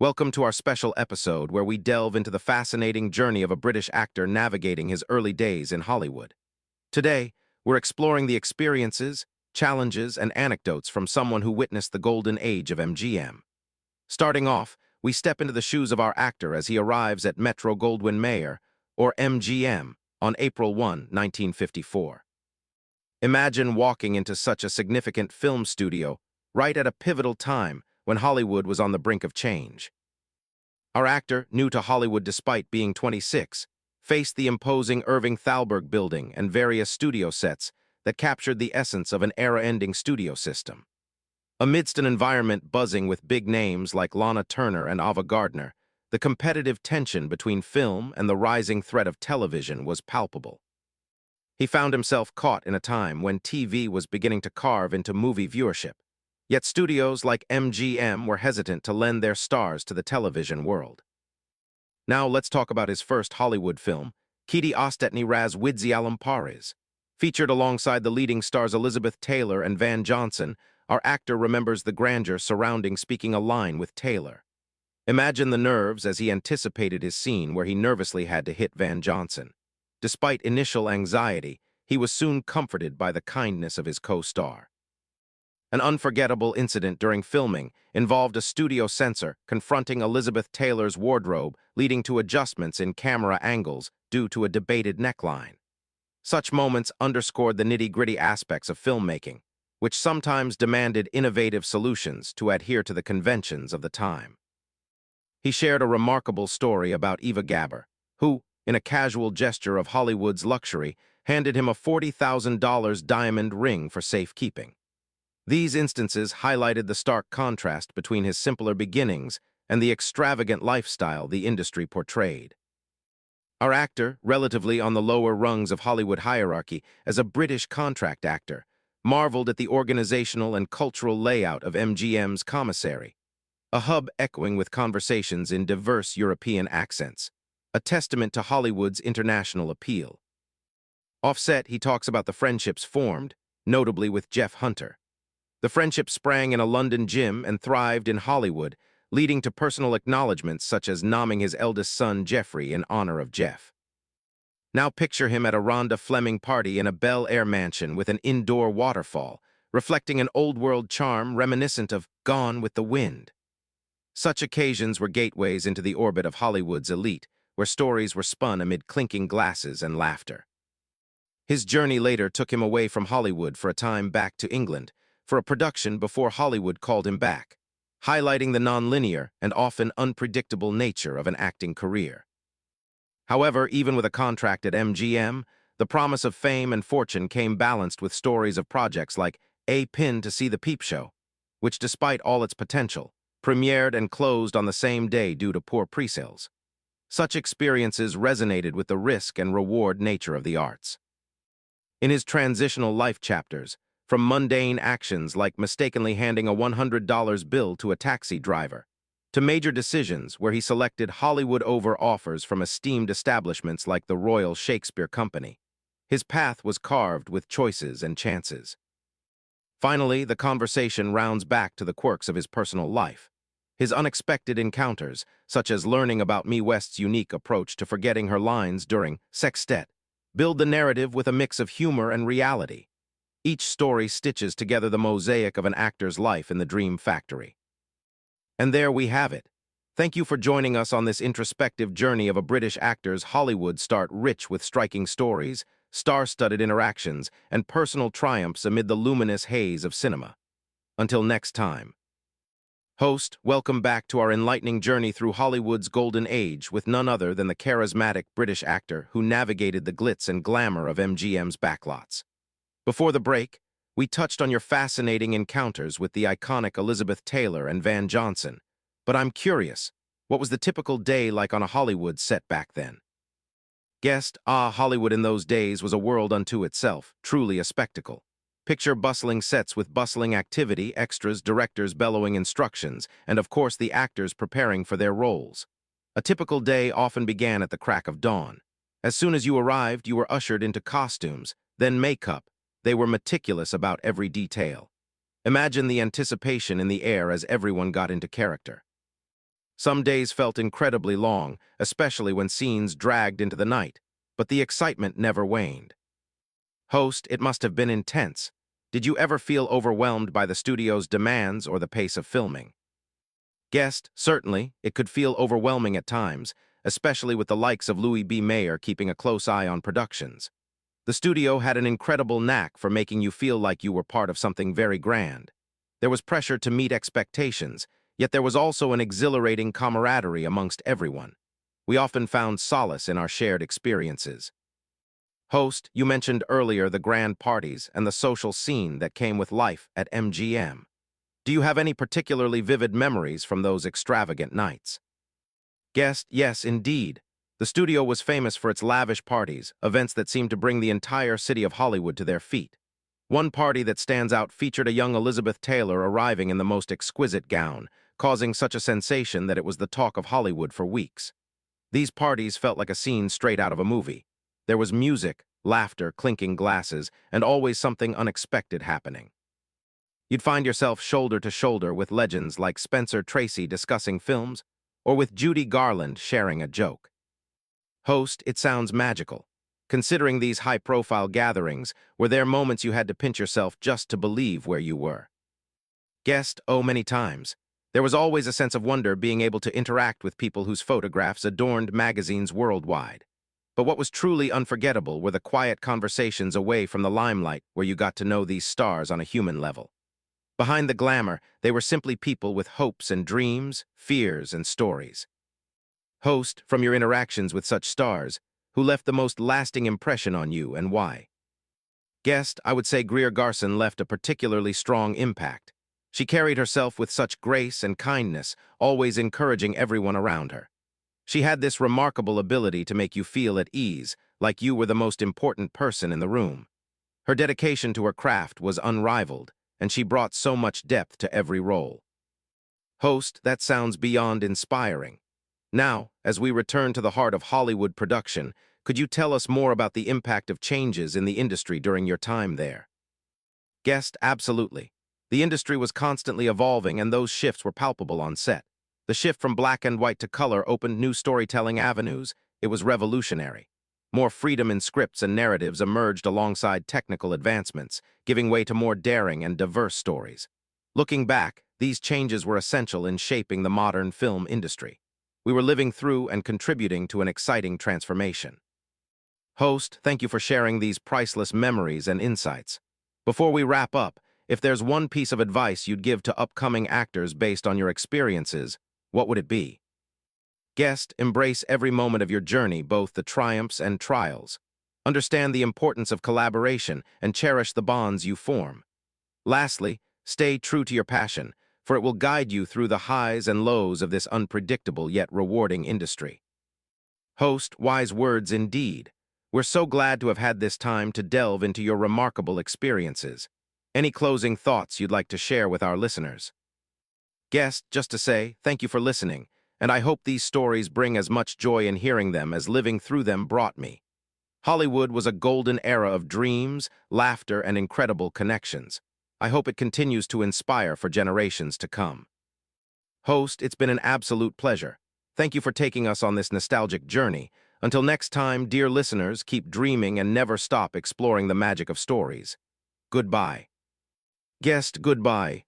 Welcome to our special episode where we delve into the fascinating journey of a British actor navigating his early days in Hollywood. Today, we're exploring the experiences, challenges, and anecdotes from someone who witnessed the golden age of MGM. Starting off, we step into the shoes of our actor as he arrives at Metro-Goldwyn-Mayer, or MGM, on April 1, 1954. Imagine walking into such a significant film studio right at a pivotal time when Hollywood was on the brink of change. Our actor, new to Hollywood despite being 26, faced the imposing Irving Thalberg building and various studio sets that captured the essence of an era-ending studio system. Amidst an environment buzzing with big names like Lana Turner and Ava Gardner, the competitive tension between film and the rising threat of television was palpable. He found himself caught in a time when TV was beginning to carve into movie viewership, yet studios like MGM were hesitant to lend their stars to the television world. Now let's talk about his first Hollywood film, Kitty Ostetny raz Widzi Paris. Featured alongside the leading stars Elizabeth Taylor and Van Johnson, our actor remembers the grandeur surrounding speaking a line with Taylor. Imagine the nerves as he anticipated his scene where he nervously had to hit Van Johnson. Despite initial anxiety, he was soon comforted by the kindness of his co-star. An unforgettable incident during filming involved a studio censor confronting Elizabeth Taylor's wardrobe, leading to adjustments in camera angles due to a debated neckline. Such moments underscored the nitty-gritty aspects of filmmaking, which sometimes demanded innovative solutions to adhere to the conventions of the time. He shared a remarkable story about Eva Gabor, who, in a casual gesture of Hollywood's luxury, handed him a $40,000 diamond ring for safekeeping. These instances highlighted the stark contrast between his simpler beginnings and the extravagant lifestyle the industry portrayed. Our actor, relatively on the lower rungs of Hollywood hierarchy as a British contract actor, marveled at the organizational and cultural layout of MGM's commissary, a hub echoing with conversations in diverse European accents, a testament to Hollywood's international appeal. Offset, he talks about the friendships formed, notably with Jeff Hunter. The friendship sprang in a London gym and thrived in Hollywood, leading to personal acknowledgments such as nomming his eldest son Jeffrey in honor of Jeff. Now picture him at a Rhonda Fleming party in a Bel Air mansion with an indoor waterfall, reflecting an old-world charm reminiscent of Gone with the Wind. Such occasions were gateways into the orbit of Hollywood's elite, where stories were spun amid clinking glasses and laughter. His journey later took him away from Hollywood for a time back to England, for a production before Hollywood called him back, highlighting the nonlinear and often unpredictable nature of an acting career. However, even with a contract at MGM, the promise of fame and fortune came balanced with stories of projects like A Pin to See the Peep Show, which, despite all its potential, premiered and closed on the same day due to poor presales. Such experiences resonated with the risk and reward nature of the arts. In his transitional life chapters, from mundane actions like mistakenly handing a $100 bill to a taxi driver, to major decisions where he selected Hollywood over offers from esteemed establishments like the Royal Shakespeare Company, his path was carved with choices and chances. Finally, the conversation rounds back to the quirks of his personal life. His unexpected encounters, such as learning about Mae West's unique approach to forgetting her lines during Sextet, build the narrative with a mix of humor and reality. Each story stitches together the mosaic of an actor's life in the dream factory. And there we have it. Thank you for joining us on this introspective journey of a British actor's Hollywood start, rich with striking stories, star-studded interactions, and personal triumphs amid the luminous haze of cinema. Until next time. Host, welcome back to our enlightening journey through Hollywood's golden age with none other than the charismatic British actor who navigated the glitz and glamour of MGM's backlots. Before the break, we touched on your fascinating encounters with the iconic Elizabeth Taylor and Van Johnson. But I'm curious, what was the typical day like on a Hollywood set back then? Guest, Hollywood in those days was a world unto itself, truly a spectacle. Picture bustling sets with bustling activity, extras, directors bellowing instructions, and of course the actors preparing for their roles. A typical day often began at the crack of dawn. As soon as you arrived, you were ushered into costumes, then makeup. They were meticulous about every detail. Imagine the anticipation in the air as everyone got into character. Some days felt incredibly long, especially when scenes dragged into the night, but the excitement never waned. Host, it must have been intense. Did you ever feel overwhelmed by the studio's demands or the pace of filming? Guest, certainly, it could feel overwhelming at times, especially with the likes of Louis B. Mayer keeping a close eye on productions. The studio had an incredible knack for making you feel like you were part of something very grand. There was pressure to meet expectations, yet there was also an exhilarating camaraderie amongst everyone. We often found solace in our shared experiences. Host, you mentioned earlier the grand parties and the social scene that came with life at MGM. Do you have any particularly vivid memories from those extravagant nights? Guest, yes, indeed. The studio was famous for its lavish parties, events that seemed to bring the entire city of Hollywood to their feet. One party that stands out featured a young Elizabeth Taylor arriving in the most exquisite gown, causing such a sensation that it was the talk of Hollywood for weeks. These parties felt like a scene straight out of a movie. There was music, laughter, clinking glasses, and always something unexpected happening. You'd find yourself shoulder to shoulder with legends like Spencer Tracy discussing films, or with Judy Garland sharing a joke. Host, it sounds magical. Considering these high-profile gatherings, were there moments you had to pinch yourself just to believe where you were? Guest, oh, many times. There was always a sense of wonder being able to interact with people whose photographs adorned magazines worldwide. But what was truly unforgettable were the quiet conversations away from the limelight where you got to know these stars on a human level. Behind the glamour, they were simply people with hopes and dreams, fears and stories. Host, from your interactions with such stars, who left the most lasting impression on you and why? Guest, I would say Greer Garson left a particularly strong impact. She carried herself with such grace and kindness, always encouraging everyone around her. She had this remarkable ability to make you feel at ease, like you were the most important person in the room. Her dedication to her craft was unrivaled, and she brought so much depth to every role. Host, that sounds beyond inspiring. Now, as we return to the heart of Hollywood production, could you tell us more about the impact of changes in the industry during your time there? Guest, absolutely. The industry was constantly evolving, and those shifts were palpable on set. The shift from black and white to color opened new storytelling avenues. It was revolutionary. More freedom in scripts and narratives emerged alongside technical advancements, giving way to more daring and diverse stories. Looking back, these changes were essential in shaping the modern film industry. We were living through and contributing to an exciting transformation. Host, thank you for sharing these priceless memories and insights. Before we wrap up, if there's one piece of advice you'd give to upcoming actors based on your experiences, what would it be? Guest, embrace every moment of your journey, both the triumphs and trials. Understand the importance of collaboration and cherish the bonds you form. Lastly, stay true to your passion, for it will guide you through the highs and lows of this unpredictable yet rewarding industry. Host, wise words indeed. We're so glad to have had this time to delve into your remarkable experiences. Any closing thoughts you'd like to share with our listeners? Guest, just to say, thank you for listening, and I hope these stories bring as much joy in hearing them as living through them brought me. Hollywood was a golden era of dreams, laughter, and incredible connections. I hope it continues to inspire for generations to come. Host, it's been an absolute pleasure. Thank you for taking us on this nostalgic journey. Until next time, dear listeners, keep dreaming and never stop exploring the magic of stories. Goodbye. Guest, goodbye.